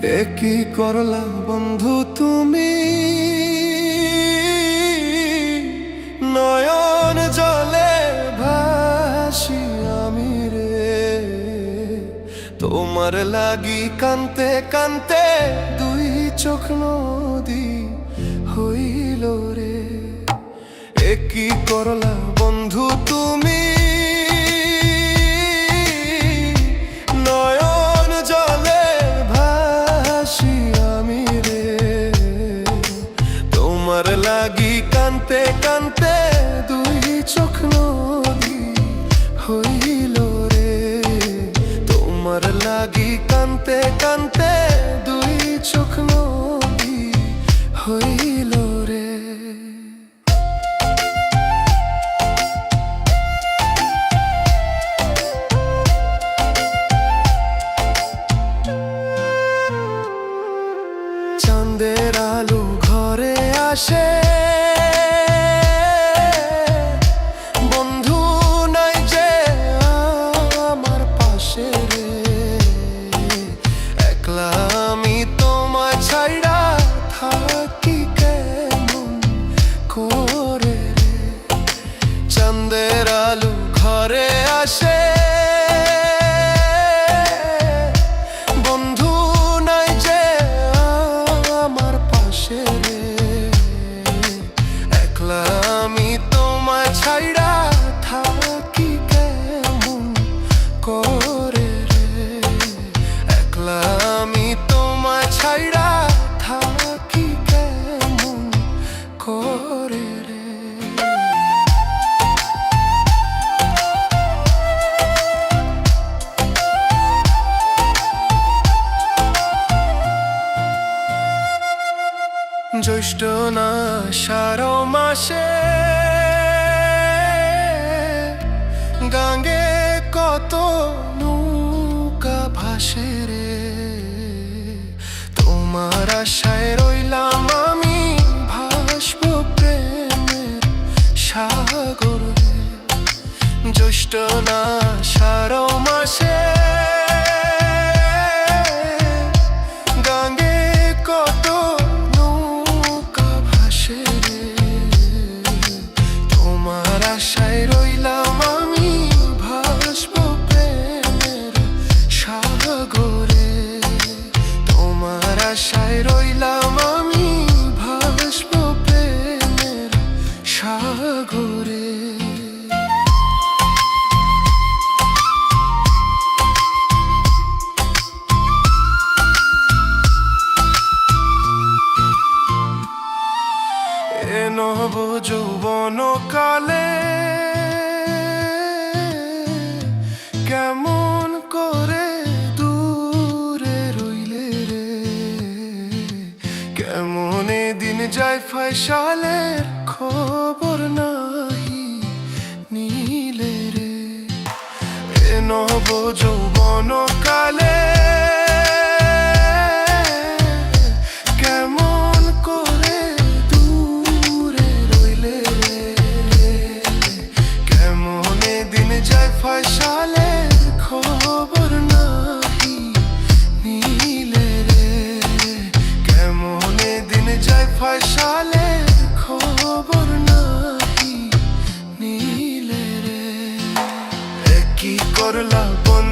এ কি করলা বন্ধু তুমি, নয়ন জলে ভাসি আমি রে। তোমার লাগি কানতে কানতে দুই চোখ নদী হইল রে। এ কি করলা বন্ধু তুমি, নয়ন জলে ভাসি আমি রে। তোমার লাগি কানতে কানতে দুই চোখ নদী হইল রে। তোমার লাগি কানতে কানতে দুই চোখ নদী হইল রে। চাঁদের আলো ঘরে আসে, বন্ধু নাই যে আমার পাশে রে। একলা আমি তোমায় ছাইড়া থাকি কেমন করে রে। চাঁদের আলো ঘরে আসে, আমি তোমায় ছাইড়া থাকি কেমন করে রে। একলা আমি তোমায় ছাইড়া থাকি কেমন করে রে। জ্যৈষ্ঠ না আষাঢ় মাসে গাঙ্গে কত নৌকা ভাসে রে। তোমার আশায় রইলাম আমি ভাসব প্রেমের সাগরে। জ্যৈষ্ঠ না আষাঢ় মাসে গাঙ্গে কত আশায় রইলাম আমি ভাসব প্রেমের সাগরে। তোমার আশায় রইলাম আমি ভাসব প্রেমের সাগরে। এ নব যৌবন কালে কেমন করে দূরে রইলে রে। কেমন দিন যায় ফয়সালের খবর নাহি নিলে রে। এ নব যৌবন কালে কেমন করে দূরে রইলে রে। কেমন দিন যায় ফয়সালের খবর নাহি নিলে রে। কেমন দিন যায় ফয়সালের খবর নাহি নিলে রে। কি করলা বন্ধু।